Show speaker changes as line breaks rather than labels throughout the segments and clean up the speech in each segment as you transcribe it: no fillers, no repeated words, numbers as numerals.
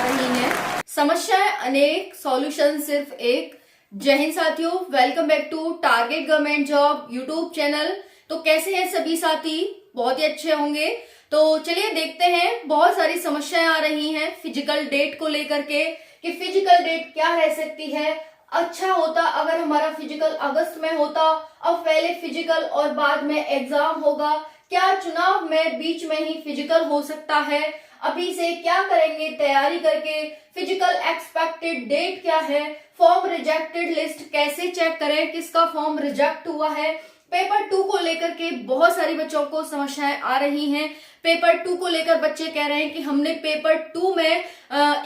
रही हैं। समस्याएं अनेक, सॉल्यूशन सिर्फ एक। जय हिंद साथियों, welcome back to target government job YouTube channel. तो कैसे हैं सभी साथी? बहुत ही अच्छे होंगे। तो चलिए देखते हैं, बहुत सारी समस्याएं आ रही हैं फिजिकल डेट को लेकर के कि फिजिकल डेट क्या रह सकती है। अच्छा होता अगर हमारा फिजिकल अगस्त में होता, अब पहले फिजिकल और बाद में एग्जाम होगा। क्या चुनाव में बीच में ही फिजिकल हो सकता है? अभी से क्या करेंगे तैयारी करके? फिजिकल एक्सपेक्टेड डेट क्या है? फॉर्म रिजेक्टेड लिस्ट कैसे चेक करें, किसका फॉर्म रिजेक्ट हुआ है? पेपर 2 को लेकर के बहुत सारी बच्चों को समस्याएं आ रही हैं। पेपर 2 को लेकर बच्चे कह रहे हैं कि हमने पेपर 2 में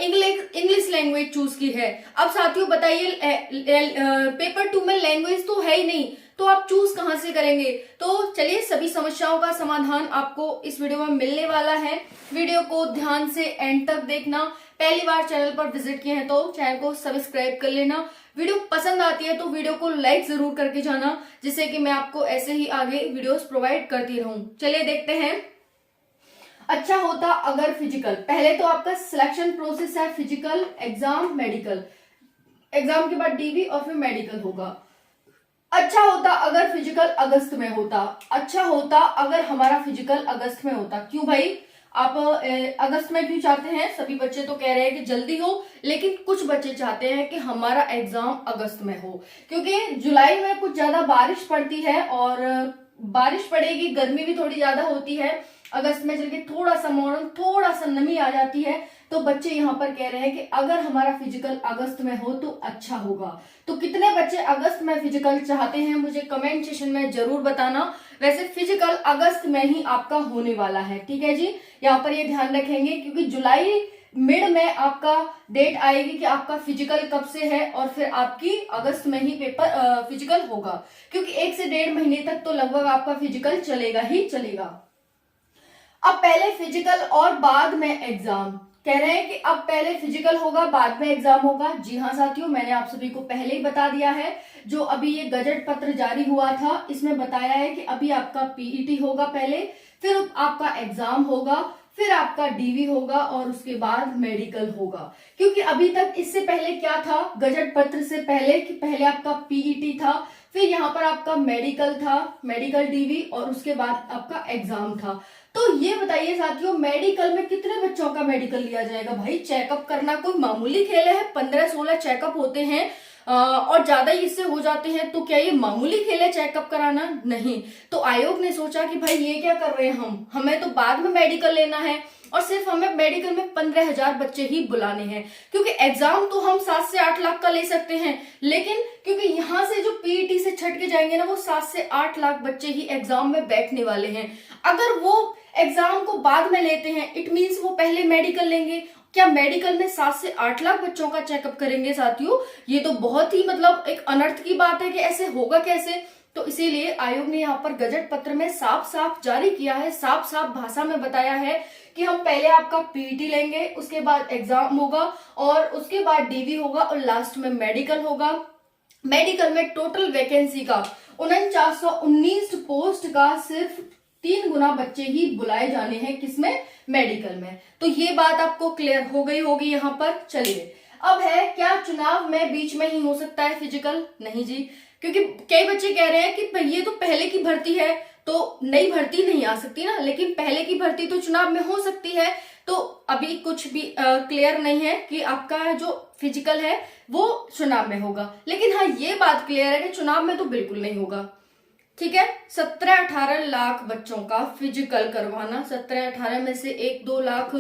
इंग्लिश लैंग्वेज चूज की है। अब साथियों बताइए, पेपर 2 में लैंग्वेज तो है ही नहीं, तो आप चूज कहां से करेंगे? तो चलिए, सभी समस्याओं का समाधान आपको इस वीडियो में मिलने वाला है। वीडियो को ध्यान से एंड तक देखना। पहली बार चैनल पर विजिट किए हैं तो चैनल को सब्सक्राइब कर लेना। वीडियो पसंद आती है तो वीडियो को लाइक जरूर करके जाना, जिससे कि मैं आपको ऐसे ही आगे वीडियोस प्रोवाइड करती रहूं। चलिए देखते हैं। अच्छा होता अगर फिजिकल, पहले तो आपका सिलेक्शन प्रोसेस है फिजिकल, एग्जाम, मेडिकल। एग्जाम के बाद डीवी और फिर मेडिकल होगा। अच्छा होता अगर फिजिकल अगस्त में होता। अच्छा होता अगर हमारा फिजिकल अगस्त में होता। क्यों भाई, आप अगस्त में क्यों चाहते हैं? सभी बच्चे तो कह रहे हैं कि जल्दी हो, लेकिन कुछ बच्चे चाहते हैं कि हमारा एग्जाम अगस्त में हो, क्योंकि जुलाई में कुछ ज्यादा बारिश पड़ती है और बारिश पड़ेगी, गर्मी भी थोड़ी ज्यादा होती है। अगस्त में चल के थोड़ा सा मौसम, थोड़ा सा नमी आ जाती है। तो बच्चे यहाँ पर कह रहे हैं कि अगर हमारा फिजिकल अगस्त में हो तो अच्छा होगा। तो कितने बच्चे अगस्त में फिजिकल चाहते हैं, मुझे कमेंट सेशन में जरूर बताना। वैसे फिजिकल अगस्त में ही आपका होने वाला है, ठीक है जी। यहाँ पर ये ध्यान रखेंगे, क्योंकि जुलाई मिड में आपका डेट आएगी कि आपका फिजिकल कब से है, और फिर आपकी अगस्त में ही पेपर फिजिकल होगा, क्योंकि 1 से 1.5 महीने तक तो लगभग आपका फिजिकल चलेगा ही चलेगा। अब पहले फिजिकल और बाद में एग्जाम, कह रहे हैं कि अब पहले फिजिकल होगा बाद में एग्जाम होगा। जी हाँ साथियों, मैंने आप सभी को पहले ही बता दिया है। जो अभी ये गजट पत्र जारी हुआ था, इसमें बताया है कि अभी आपका पीईटी होगा पहले, फिर आपका एग्जाम होगा, फिर आपका डीवी होगा और उसके बाद मेडिकल होगा। क्योंकि अभी तक इससे पहले क्या था, गजट पत्र से पहले, कि पहले आपका पीईटी था, फिर यहाँ पर आपका मेडिकल था, मेडिकल डीवी, और उसके बाद आपका एग्जाम था। तो ये बताइए साथियों, मेडिकल में कितने बच्चों का मेडिकल लिया जाएगा? भाई चेकअप करना कोई मामूली खेल है? 15-16 चेकअप होते हैं और ज्यादा ही इससे हो जाते हैं, तो क्या ये मामूली खेल है चेकअप कराना? नहीं। तो आयोग ने सोचा कि भाई ये क्या कर रहे हैं हमें तो बाद में मेडिकल लेना है, और सिर्फ हमें मेडिकल में 15,000 बच्चे ही बुलाने हैं। क्योंकि एग्जाम तो हम 7 से 8 लाख का ले सकते हैं, लेकिन क्योंकि यहाँ से जो पीईटी से छट के जाएंगे ना, वो 7 से 8 लाख बच्चे ही एग्जाम में बैठने वाले हैं। अगर वो एग्जाम को बाद में लेते हैं, इट मीन्स वो पहले मेडिकल लेंगे। क्या मेडिकल में 7 से 8 लाख बच्चों का चेकअप करेंगे साथियों? ये तो बहुत ही मतलब एक अनर्थ की बात है कि ऐसे होगा कैसे। तो इसीलिए आयोग ने यहाँ पर गजट पत्र में साफ साफ जारी किया है, साफ साफ भाषा में बताया है कि हम पहले आपका पीईटी लेंगे, उसके बाद एग्जाम होगा, और उसके बाद डीवी होगा, और लास्ट में मेडिकल होगा। मेडिकल में टोटल वैकेंसी का 4919 पोस्ट का सिर्फ 3 गुना बच्चे ही बुलाए जाने हैं। किसमें? मेडिकल में। तो ये बात आपको क्लियर हो गई होगी यहाँ पर। चलिए, अब है क्या चुनाव में बीच में ही हो सकता है फिजिकल? नहीं जी, क्योंकि कई बच्चे कह रहे हैं कि ये तो पहले की भर्ती है, तो नई भर्ती नहीं आ सकती ना, लेकिन पहले की भर्ती तो चुनाव में हो सकती है। तो अभी कुछ भी क्लियर नहीं है कि आपका जो फिजिकल है वो चुनाव में होगा, लेकिन हाँ ये बात क्लियर है कि चुनाव में तो बिल्कुल नहीं होगा। ठीक है, 17-18 लाख बच्चों का फिजिकल करवाना, 17-18 में से 1-2 लाख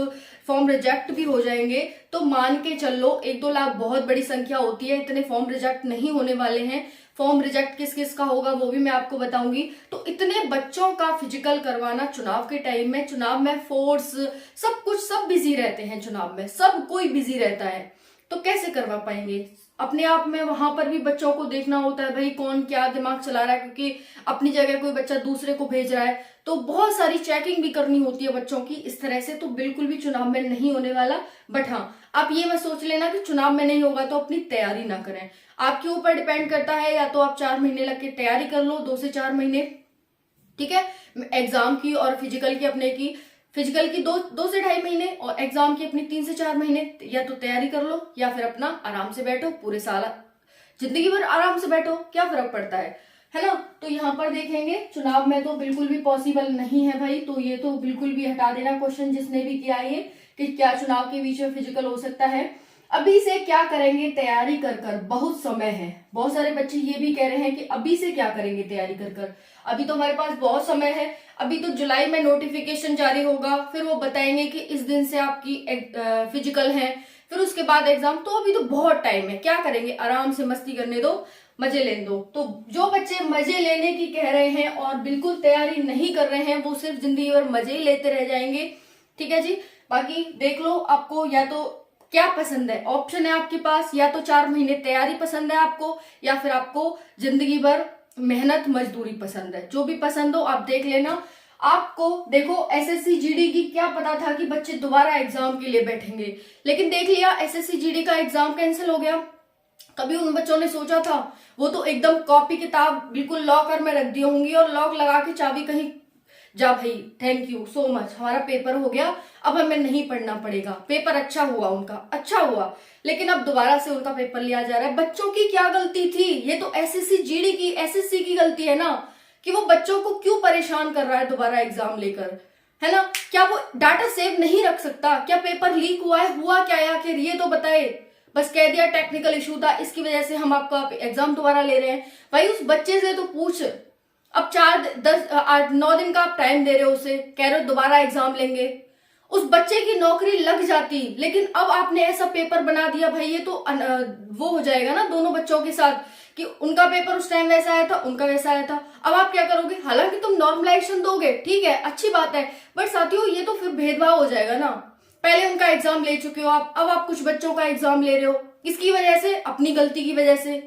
फॉर्म रिजेक्ट भी हो जाएंगे, तो मान के चल लो 1-2 लाख बहुत बड़ी संख्या होती है, इतने फॉर्म रिजेक्ट नहीं होने वाले हैं। फॉर्म रिजेक्ट किस किस का होगा वो भी मैं आपको बताऊंगी। तो इतने बच्चों का फिजिकल करवाना चुनाव के टाइम में, चुनाव में फोर्स सब कुछ सब बिजी रहते हैं, चुनाव में सब कोई बिजी रहता है, तो कैसे करवा पाएंगे? अपने आप में वहां पर भी बच्चों को देखना होता है, भाई कौन क्या दिमाग चला रहा है, क्योंकि अपनी जगह कोई बच्चा दूसरे को भेज रहा है, तो बहुत सारी चेकिंग भी करनी होती है बच्चों की। इस तरह से तो बिल्कुल भी चुनाव में नहीं होने वाला। बट हाँ, आप ये मत सोच लेना कि चुनाव में नहीं होगा तो अपनी तैयारी ना करें। आपके ऊपर डिपेंड करता है, या तो आप 4 महीने लग के तैयारी कर लो, 2 से 4 महीने, ठीक है, एग्जाम की और फिजिकल की अपने की, फिजिकल की 2 से 2.5 महीने और एग्जाम की अपनी 3 से 4 महीने या तो तैयारी कर लो या फिर अपना आराम से बैठो, पूरे साल जिंदगी भर आराम से बैठो, क्या फर्क पड़ता है ना। तो यहाँ पर देखेंगे चुनाव में तो बिल्कुल भी पॉसिबल नहीं है भाई, तो ये तो बिल्कुल भी हटा देना क्वेश्चन जिसने भी किया ये कि क्या चुनाव के बीच में फिजिकल हो सकता है। अभी से क्या करेंगे तैयारी कर कर, बहुत समय है। बहुत सारे बच्चे ये भी कह रहे हैं कि अभी से क्या करेंगे तैयारी कर कर, अभी तो हमारे पास बहुत समय है। अभी तो जुलाई में नोटिफिकेशन जारी होगा, फिर वो बताएंगे कि इस दिन से आपकी फिजिकल है, फिर उसके बाद एग्जाम, तो अभी तो बहुत टाइम है। क्या करेंगे, आराम से मस्ती करने दो, मजे लेने दो। तो जो बच्चे मजे लेने की कह रहे हैं और बिल्कुल तैयारी नहीं कर रहे हैं वो सिर्फ जिंदगी भर मजे ही लेते रह जाएंगे। ठीक है जी, बाकी देख लो आपको या तो क्या पसंद है, ऑप्शन है आपके पास, या तो 4 महीने तैयारी पसंद है आपको या फिर आपको जिंदगी भर मेहनत मजदूरी पसंद है। जो भी पसंद हो आप देख लेना। आपको देखो एसएससी जीडी की क्या पता था कि बच्चे दोबारा एग्जाम के लिए बैठेंगे, लेकिन देख लिया एसएससी जीडी का एग्जाम कैंसिल हो गया। कभी उन बच्चों ने सोचा था, वो तो एकदम कॉपी किताब बिल्कुल लॉकर में रख दी होंगी और लॉक लगा के चाबी कहीं, जा भाई थैंक यू सो मच हमारा पेपर हो गया, अब हमें नहीं पढ़ना पड़ेगा। पेपर अच्छा हुआ उनका, अच्छा हुआ, लेकिन अब दोबारा से उनका पेपर लिया जा रहा है। बच्चों की क्या गलती थी, ये तो एसएससी जीडी की एसएससी की गलती है ना, कि वो बच्चों को क्यों परेशान कर रहा है दोबारा एग्जाम लेकर, है ना। क्या वो डाटा सेव नहीं रख सकता, क्या पेपर लीक हुआ है, हुआ क्या है आखिर ये तो बताए। बस कह दिया टेक्निकल इशू था, इसकी वजह से हम आपका एग्जाम दोबारा ले रहे हैं। भाई उस बच्चे से तो पूछ, अब 4 10 8 9 दिन का आप टाइम दे रहे हो उसे, कह रहे हो दोबारा एग्जाम लेंगे। उस बच्चे की नौकरी लग जाती, लेकिन अब आपने ऐसा पेपर बना दिया भाई, ये तो वो हो जाएगा ना दोनों बच्चों के साथ कि उनका पेपर उस टाइम वैसा आया था, उनका वैसा आया था। अब आप क्या करोगे, हालांकि तुम नॉर्मलाइजेशन दोगे, ठीक है अच्छी बात है, बट साथियों ये तो फिर भेदभाव हो जाएगा ना। पहले उनका एग्जाम ले चुके हो आप, अब आप कुछ बच्चों का एग्जाम ले रहे हो, किसकी वजह से, अपनी गलती की वजह से।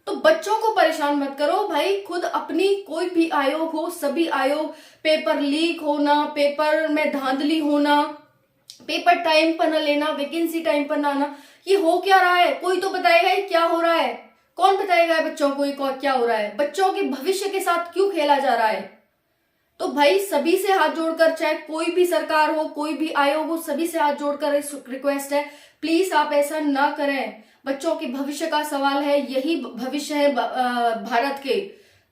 तो बच्चों को परेशान मत करो भाई, खुद अपनी कोई भी आयोग हो, सभी आयोग, पेपर लीक होना, पेपर में धांधली होना, पेपर टाइम पर न लेना, वैकेंसी टाइम पर ना आना, ये हो क्या रहा है, कोई तो बताएगा ये क्या हो रहा है। कौन बताएगा बच्चों को ये क्या हो रहा है, बच्चों के भविष्य के साथ क्यों खेला जा रहा है। तो भाई सभी से हाथ जोड़कर, चाहे कोई भी सरकार हो, कोई भी आयोग हो, सभी से हाथ जोड़कर रिक्वेस्ट है, प्लीज आप ऐसा ना करें। बच्चों के भविष्य का सवाल है, यही भविष्य है भारत के,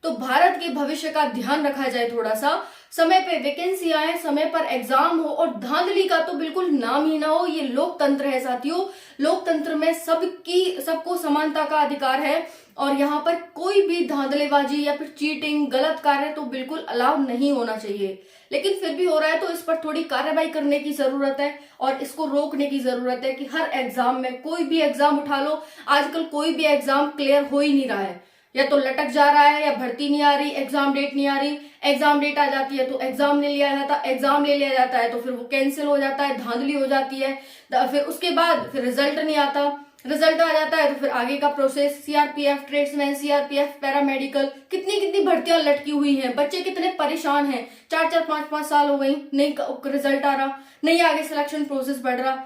तो भारत के भविष्य का ध्यान रखा जाए थोड़ा सा। समय पे वैकेंसी आए, समय पर एग्जाम हो, और धांधली का तो बिल्कुल नाम ही ना हो। ये लोकतंत्र है साथियों, लोकतंत्र में सबको समानता का अधिकार है, और यहाँ पर कोई भी धांधलेबाजी या फिर चीटिंग, गलत कार्य तो बिल्कुल अलाउ नहीं होना चाहिए। लेकिन फिर भी हो रहा है तो इस पर थोड़ी कार्रवाई करने की जरूरत है और इसको रोकने की जरूरत है कि हर एग्जाम में, कोई भी एग्जाम उठा लो, आजकल कोई भी एग्जाम क्लियर हो ही नहीं रहा है, या तो लटक जा रहा है, या भर्ती नहीं आ रही, एग्जाम डेट नहीं आ रही। एग्जाम डेट आ जाती है तो एग्जाम ले लिया जाता, एग्जाम ले लिया जाता है तो फिर वो कैंसिल हो जाता है, धांधली हो जाती है, फिर उसके बाद फिर रिजल्ट नहीं आता, रिजल्ट आ जाता है तो फिर आगे का process, CRPF, tradesman, CRPF, paramedical, कितनी कितनी भर्तियां लटकी हुई हैं, बच्चे कितने परेशान हैं। 4 4 5 5 साल हो गई, नहीं रिजल्ट आ रहा, नहीं आगे सिलेक्शन प्रोसेस बढ़ रहा।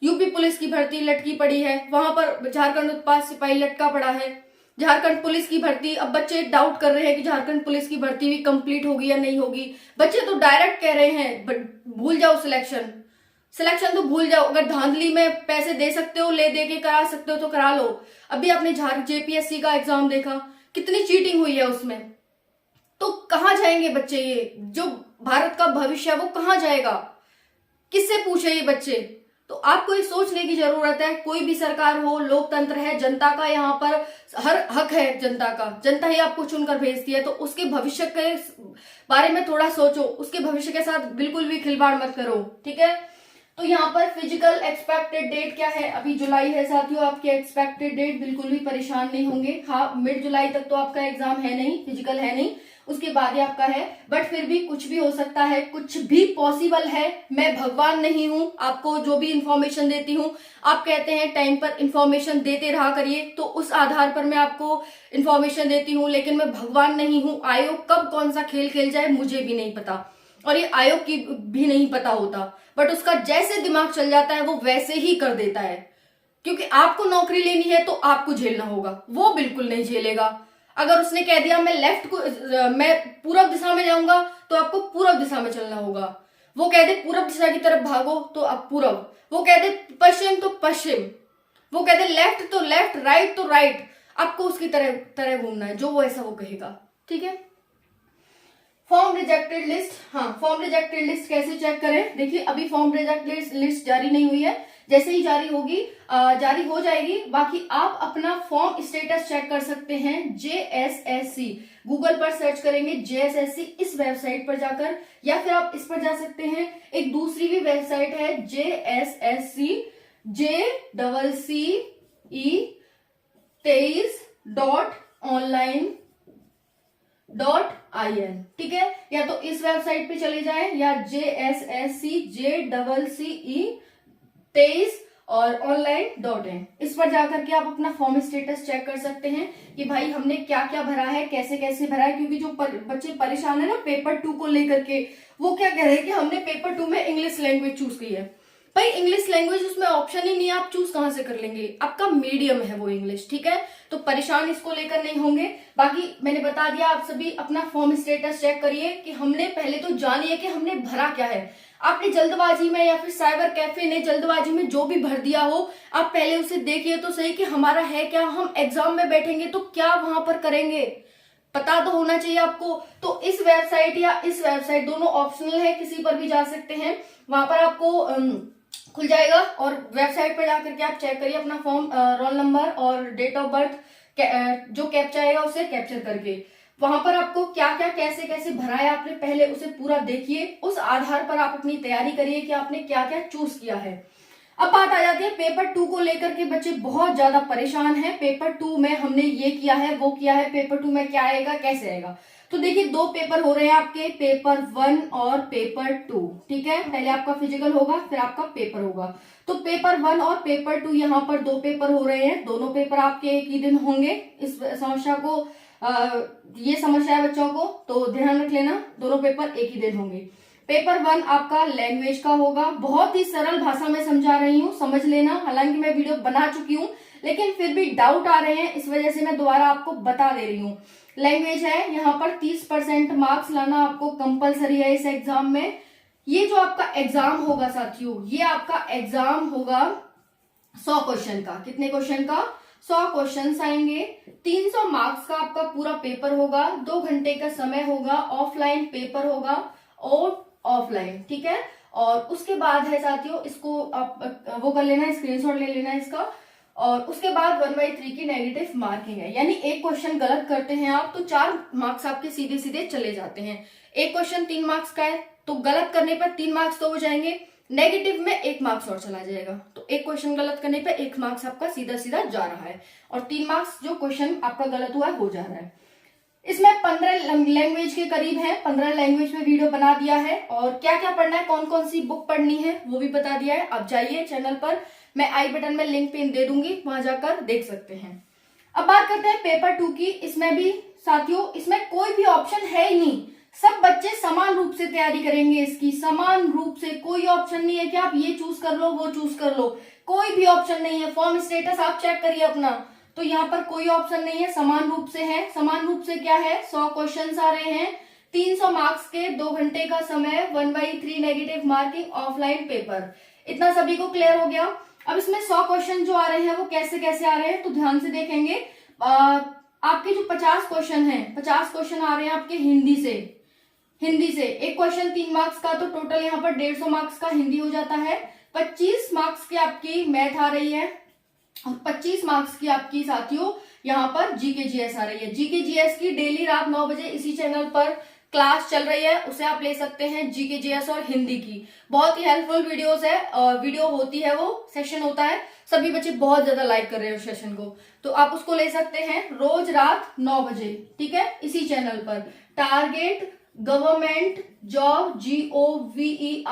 यूपी पुलिस की भर्ती लटकी पड़ी है, वहां पर झारखंड उत्पाद सिपाही लटका पड़ा है, झारखंड पुलिस की भर्ती, अब बच्चे डाउट कर रहे हैं कि झारखंड पुलिस की भर्ती भी कंप्लीट होगी या नहीं होगी। बच्चे तो डायरेक्ट कह रहे हैं भूल जाओ सिलेक्शन तो भूल जाओ, अगर धांधली में पैसे दे सकते हो, ले दे के करा सकते हो तो करा लो। अभी आपने जेपीएससी का एग्जाम देखा, कितनी चीटिंग हुई है उसमें। तो कहाँ जाएंगे बच्चे, ये जो भारत का भविष्य है वो कहाँ जाएगा, किससे पूछे ये बच्चे। तो आपको ये सोचने की जरूरत है, कोई भी सरकार हो, लोकतंत्र है, जनता का यहाँ पर हर हक है, जनता का, जनता ही आपको चुनकर भेजती है, तो उसके भविष्य के बारे में थोड़ा सोचो, उसके भविष्य के साथ बिल्कुल भी खिलवाड़ मत करो, ठीक है। तो यहाँ पर फिजिकल एक्सपेक्टेड डेट क्या है, अभी जुलाई है साथियों आपकी एक्सपेक्टेड डेट, बिल्कुल भी परेशान नहीं होंगे। हाँ मिड जुलाई तक तो आपका एग्जाम है नहीं, फिजिकल है नहीं, उसके बाद ही आपका है, बट फिर भी कुछ भी हो सकता है, कुछ भी पॉसिबल है। मैं भगवान नहीं हूँ, आपको जो भी इंफॉर्मेशन देती हूँ, आप कहते हैं टाइम पर इंफॉर्मेशन देते रहा करिए, तो उस आधार पर मैं आपको इंफॉर्मेशन देती हूँ, लेकिन मैं भगवान नहीं हूँ। आयोग कब कौन सा खेल खेल जाए मुझे भी नहीं पता, और ये आयोग की भी नहीं पता होता, बट उसका जैसे दिमाग चल जाता है वो वैसे ही कर देता है, क्योंकि आपको नौकरी लेनी है तो आपको झेलना होगा, वो बिल्कुल नहीं झेलेगा। अगर उसने कह दिया मैं पूरब दिशा में जाऊंगा तो आपको पूरब दिशा में चलना होगा। वो कह दे पूरब दिशा की तरफ भागो तो आप पूरब, वो कह दे पश्चिम तो पश्चिम, वो कह दे लेफ्ट तो लेफ्ट, राइट तो राइट, आपको उसकी तरह तरह घूमना है, जो वो ऐसा वो कहेगा। ठीक है। फॉर्म रिजेक्टेड लिस्ट, हाँ फॉर्म रिजेक्टेड लिस्ट कैसे चेक करें? देखिए अभी फॉर्म रिजेक्टेड लिस्ट जारी नहीं हुई है, जैसे ही जारी होगी जारी हो जाएगी। बाकी आप अपना फॉर्म स्टेटस चेक कर सकते हैं JSSC, गूगल पर सर्च करेंगे JSSC इस वेबसाइट पर जाकर, या फिर आप इस पर जा सकते हैं, एक दूसरी भी वेबसाइट है JSSC JCCE23.online.in, ठीक है। या तो इस वेबसाइट पे चले जाएं या JSSC JCCE23 और online.in, इस पर जाकर के आप अपना फॉर्म स्टेटस चेक कर सकते हैं कि भाई हमने क्या क्या भरा है, कैसे कैसे भरा है। क्योंकि जो बच्चे परेशान है ना पेपर 2 को लेकर के, वो क्या कह रहे हैं कि हमने पेपर 2 में इंग्लिश लैंग्वेज चूज की है। भाई इंग्लिश लैंग्वेज उसमें ऑप्शन ही नहीं है, आप चूज कहां से कर लेंगे? आपका मीडियम है वो इंग्लिश, ठीक है। तो परेशान इसको लेकर नहीं होंगे। बाकी मैंने बता दिया, आप सभी अपना फॉर्म स्टेटस चेक करिए कि हमने पहले तो जानिए कि हमने भरा क्या है। आपने जल्दबाजी में या फिर साइबर कैफे ने जल्दबाजी में जो भी भर दिया हो, आप पहले उसे देखिए तो सही कि हमारा है क्या, हम एग्जाम में बैठेंगे तो क्या वहां पर करेंगे, पता तो होना चाहिए आपको। तो इस वेबसाइट या इस वेबसाइट, दोनों ऑप्शनल है, किसी पर भी जा सकते हैं, वहां पर आपको खुल जाएगा। और वेबसाइट पर जाकर के आप चेक करिए अपना फॉर्म, रोल नंबर और डेट ऑफ बर्थ, जो कैप्चा आएगा उसे कैप्चर करके वहां पर आपको क्या क्या कैसे कैसे भरा है आपने, पहले उसे पूरा देखिए, उस आधार पर आप अपनी तैयारी करिए कि आपने क्या क्या चूज किया है। अब बात आ जाती है पेपर 2 को लेकर के, बच्चे बहुत ज्यादा परेशान हैं, पेपर 2 में हमने ये किया है वो किया है, पेपर 2 में क्या आएगा कैसे आएगा। तो देखिए 2 पेपर हो रहे हैं आपके, पेपर 1 और पेपर 2, ठीक है। पहले आपका फिजिकल होगा फिर आपका पेपर होगा। तो पेपर 1 और पेपर 2 यहाँ पर 2 पेपर हो रहे हैं, दोनों पेपर आपके एक ही दिन होंगे। इस समस्या को ये समस्या है बच्चों को, तो ध्यान रख लेना, दोनों पेपर एक ही दिन होंगे। पेपर 1 आपका लैंग्वेज का होगा, बहुत ही सरल भाषा में समझा रही हूँ, समझ लेना। हालांकि मैं वीडियो बना चुकी हूँ लेकिन फिर भी डाउट आ रहे हैं, इस वजह से मैं दोबारा आपको बता दे रही हूँ। लैंग्वेज है, यहाँ पर 30% मार्क्स लाना आपको कंपलसरी है इस एग्जाम में। ये जो आपका एग्जाम होगा साथियों, ये आपका एग्जाम होगा 100 क्वेश्चन का। कितने क्वेश्चन का? 100 क्वेश्चन आएंगे, 300 मार्क्स का आपका पूरा पेपर होगा, 2 घंटे का समय होगा, ऑफलाइन पेपर होगा और ऑफलाइन, ठीक है। और उसके बाद है साथियों, इसको आप वो कर लेना, स्क्रीनशॉट ले लेना इसका। और उसके बाद 1/3 की नेगेटिव मार्किंग है, यानी एक क्वेश्चन गलत करते हैं आप तो 4 मार्क्स आपके सीधे सीधे चले जाते हैं। एक क्वेश्चन 3 मार्क्स का है तो गलत करने पर 3 मार्क्स तो हो जाएंगे, नेगेटिव में 1 मार्क्स और चला जाएगा। तो एक क्वेश्चन गलत करने पर 1 मार्क्स आपका सीधा सीधा जा रहा है और 3 मार्क्स जो क्वेश्चन आपका गलत हुआ है हो जा रहा है। इसमें 15 लैंग्वेज के करीब है, 15 लैंग्वेज में वीडियो बना दिया है। और क्या क्या पढ़ना है, कौन कौन सी बुक पढ़नी है वो भी बता दिया है। आप जाइए चैनल पर, मैं आई बटन में लिंक पिन दे दूंगी, वहां जाकर देख सकते हैं। अब बात करते हैं पेपर 2 की। इसमें भी साथियों, इसमें कोई भी ऑप्शन है ही नहीं, सब बच्चे समान रूप से तैयारी करेंगे इसकी, समान रूप से। कोई ऑप्शन नहीं है कि आप ये चूज कर लो वो चूज कर लो, कोई भी ऑप्शन नहीं है। फॉर्म स्टेटस आप चेक करिए अपना, तो यहाँ पर कोई ऑप्शन नहीं है, समान रूप से है। समान रूप से क्या है, 100 क्वेश्चन आ रहे हैं, 300 मार्क्स के, 2 घंटे का समय, 1/3 नेगेटिव मार्किंग, ऑफलाइन पेपर। इतना सभी को क्लियर हो गया। अब इसमें 100 क्वेश्चन जो आ रहे हैं वो कैसे कैसे आ रहे हैं, तो ध्यान से देखेंगे। आपके जो 50 क्वेश्चन हैं, 50 क्वेश्चन आ रहे हैं आपके हिंदी से। एक क्वेश्चन 3 मार्क्स का, तो टोटल यहाँ पर 150 मार्क्स का हिंदी हो जाता है। 25 मार्क्स की आपकी मैथ आ रही है और 25 मार्क्स की आपकी साथियों यहाँ पर जीके जीएस आ रही है। जीके जीएस की डेली रात 9 बजे इसी चैनल पर क्लास चल रही है, उसे आप ले सकते हैं। जीके जीएस और हिंदी की बहुत ही हेल्पफुल वीडियोस है, वीडियो होती है, वो सेशन होता है, सभी बच्चे बहुत ज्यादा लाइक कर रहे हैं उस सेशन को, तो आप उसको ले सकते हैं रोज रात 9 बजे, ठीक है, इसी चैनल पर। टारगेट गवर्नमेंट जॉब, GOVERNMENT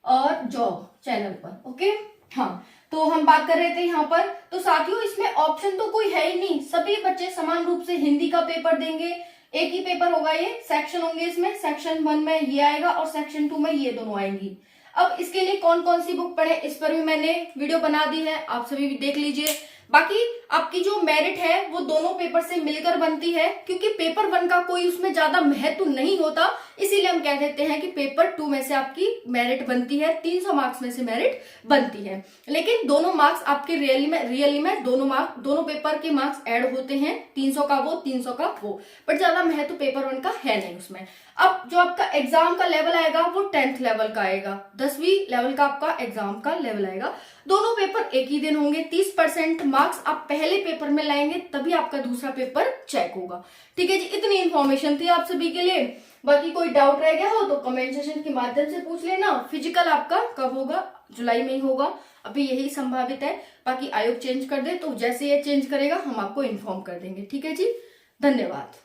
और जॉब चैनल पर, ओके। हाँ, तो हम बात कर रहे थे यहाँ पर, तो साथियों इसमें ऑप्शन तो कोई है ही नहीं, सभी बच्चे समान रूप से हिंदी का पेपर देंगे। एक ही पेपर होगा, ये सेक्शन होंगे इसमें, सेक्शन 1 में ये आएगा और सेक्शन 2 में ये दोनों आएंगी। अब इसके लिए कौन कौन सी बुक पढ़े, इस पर भी मैंने वीडियो बना दी है, आप सभी भी देख लीजिए। बाकी आपकी जो मेरिट है वो दोनों पेपर से मिलकर बनती है, क्योंकि पेपर 1 का कोई उसमें ज्यादा महत्व नहीं होता, इसीलिए हम कह देते हैं कि पेपर 2 में से आपकी मेरिट बनती है, 300 मार्क्स में से मेरिट बनती है। लेकिन दोनों मार्क्स आपके रियली में दोनों पेपर के मार्क्स ऐड होते हैं, 300 का वो 300 का वो, बट ज्यादा महत्व पेपर 1 का है नहीं उसमें। अब जो आपका एग्जाम का लेवल आएगा वो 10th लेवल का आएगा, 10वीं लेवल का आपका एग्जाम का लेवल आएगा। दोनों पेपर एक ही दिन होंगे, 30% मार्क्स आप पहले पेपर में लाएंगे तभी आपका दूसरा पेपर चेक होगा। ठीक है जी, इतनी इंफॉर्मेशन थी आप सभी के लिए। बाकी कोई डाउट रह गया हो तो कमेंट सेशन के माध्यम से पूछ लेना। फिजिकल आपका कब होगा? जुलाई में ही होगा, अभी यही संभावित है। बाकी आयोग चेंज कर दे तो जैसे ये चेंज करेगा हम आपको इन्फॉर्म कर देंगे। ठीक है जी, धन्यवाद।